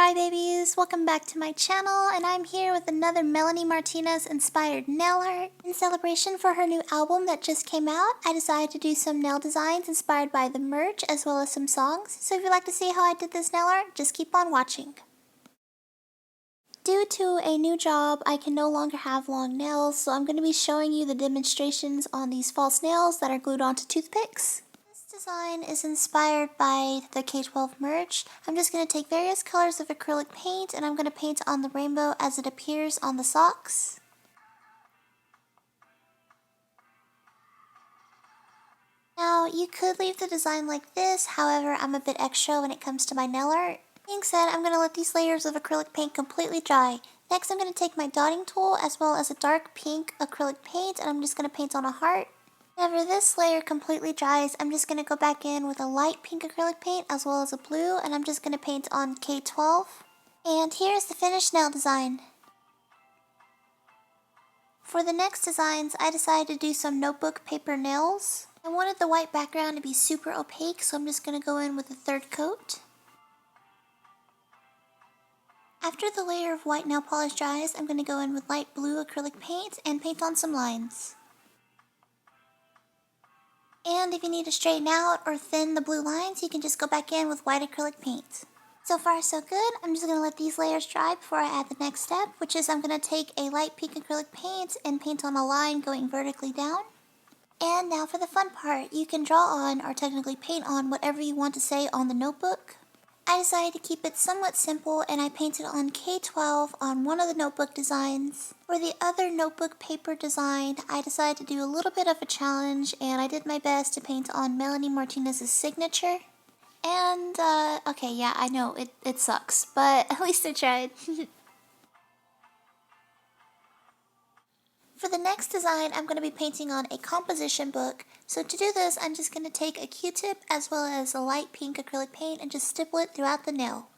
crybabies, welcome back to my channel, and I'm here with another Melanie Martinez inspired nail art. In celebration for her new album that just came out, I decided to do some nail designs inspired by the merch as well as some songs. So if you'd like to see how I did this nail art, just keep on watching. Due to a new job, I can no longer have long nails, so I'm going to be showing you the demonstrations on these false nails that are glued onto toothpicks. This design is inspired by the K-12 merch. I'm just going to take various colors of acrylic paint and I'm going to paint on the rainbow as it appears on the socks. Now, you could leave the design like this, however, I'm a bit extra when it comes to my nail art. Being said, I'm going to let these layers of acrylic paint completely dry. Next, I'm going to take my dotting tool as well as a dark pink acrylic paint and I'm just going to paint on a heart. Whenever this layer completely dries, I'm just going to go back in with a light pink acrylic paint as well as a blue, and I'm just going to paint on K-12. And here's the finished nail design. For the next designs, I decided to do some notebook paper nails. I wanted the white background to be super opaque, so I'm just going to go in with a third coat. After the layer of white nail polish dries, I'm going to go in with light blue acrylic paint and paint on some lines. And if you need to straighten out or thin the blue lines, you can just go back in with white acrylic paint. So far so good. I'm just going to let these layers dry before I add the next step, which is I'm going to take a light pink acrylic paint and paint on a line going vertically down. And now for the fun part. You can draw on, or technically paint on, whatever you want to say on the notebook. I decided to keep it somewhat simple and I painted on K-12 on one of the notebook designs. For the other notebook paper design, I decided to do a little bit of a challenge and I did my best to paint on Melanie Martinez's signature. And, okay, yeah, I know, it sucks, but at least I tried. For the next design, I'm going to be painting on a composition book. So to do this, I'm just going to take a Q-tip as well as a light pink acrylic paint and just stipple it throughout the nail.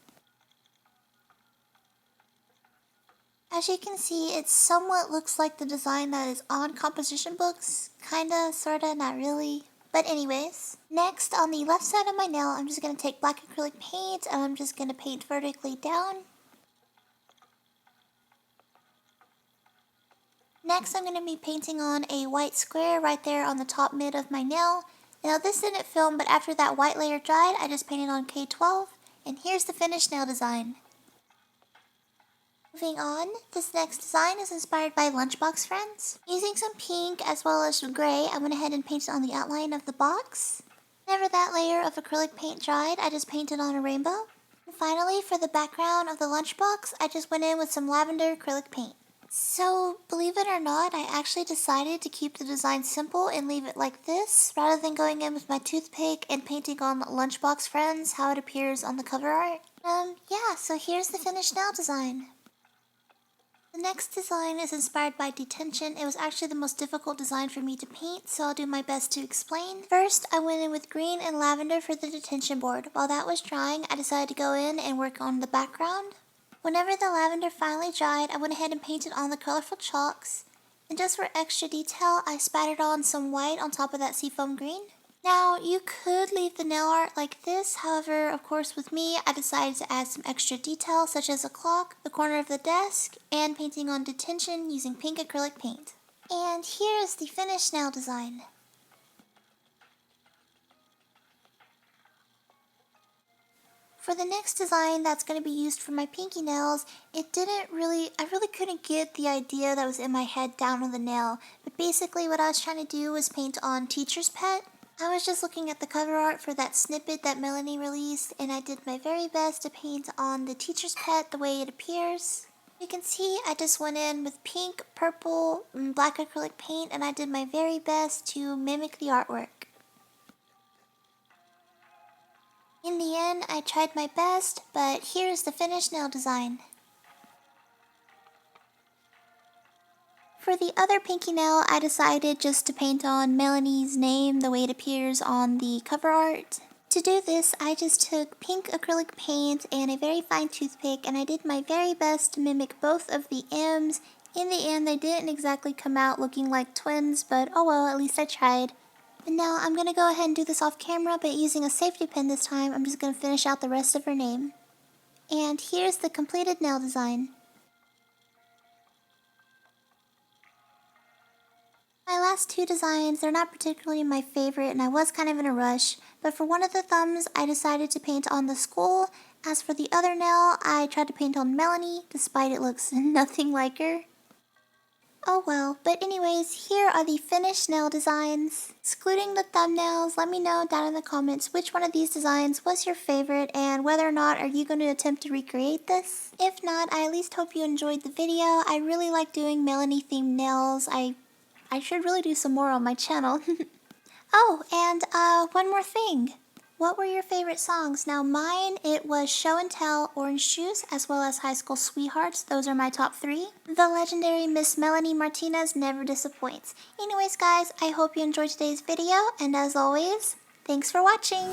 As you can see, it somewhat looks like the design that is on composition books. Kinda, sorta, not really. But anyways, next on the left side of my nail, I'm just going to take black acrylic paint and I'm just going to paint vertically down. Next, I'm going to be painting on a white square right there on the top mid of my nail. Now this didn't film, but after that white layer dried, I just painted on K-12, and here's the finished nail design. Moving on, this next design is inspired by Lunchbox Friends. Using some pink as well as gray, I went ahead and painted on the outline of the box. Whenever that layer of acrylic paint dried, I just painted on a rainbow. And finally, for the background of the lunchbox, I just went in with some lavender acrylic paint. So, believe it or not, I actually decided to keep the design simple and leave it like this, rather than going in with my toothpick and painting on Lunchbox Friends how it appears on the cover art. Yeah, so here's the finished nail design. The next design is inspired by detention. It was actually the most difficult design for me to paint, so I'll do my best to explain. First, I went in with green and lavender for the detention board. While that was drying, I decided to go in and work on the background. Whenever the lavender finally dried, I went ahead and painted on the colorful chalks. And just for extra detail, I spattered on some white on top of that seafoam green. Now, you could leave the nail art like this, however, of course with me, I decided to add some extra detail such as a clock, the corner of the desk, and painting on detention using pink acrylic paint. And here is the finished nail design. For the next design that's going to be used for my pinky nails, I really couldn't get the idea that was in my head down on the nail, but basically what I was trying to do was paint on Teacher's Pet. I was just looking at the cover art for that snippet that Melanie released, and I did my very best to paint on the Teacher's Pet the way it appears. You can see I just went in with pink, purple, and black acrylic paint, and I did my very best to mimic the artwork. In the end, I tried my best, but here's the finished nail design. For the other pinky nail, I decided just to paint on Melanie's name the way it appears on the cover art. To do this, I just took pink acrylic paint and a very fine toothpick and I did my very best to mimic both of the M's. In the end, they didn't exactly come out looking like twins, but oh well, at least I tried. And now I'm going to go ahead and do this off camera, but using a safety pin this time, I'm just going to finish out the rest of her name. And here's the completed nail design. My last two designs, they're not particularly my favorite and I was kind of in a rush, but for one of the thumbs, I decided to paint on the skull. As for the other nail, I tried to paint on Melanie, despite it looks nothing like her. Oh well, but anyways, here are the finished nail designs. Excluding the thumbnails, let me know down in the comments which one of these designs was your favorite and whether or not are you going to attempt to recreate this. If not, I at least hope you enjoyed the video. I really like doing Melanie themed nails. I should really do some more on my channel. Oh, and one more thing. What were your favorite songs? Now mine, it was Show and Tell, Orange Juice, as well as High School Sweethearts. Those are my top 3. The legendary Miss Melanie Martinez never disappoints. Anyways guys, I hope you enjoyed today's video, and as always, thanks for watching!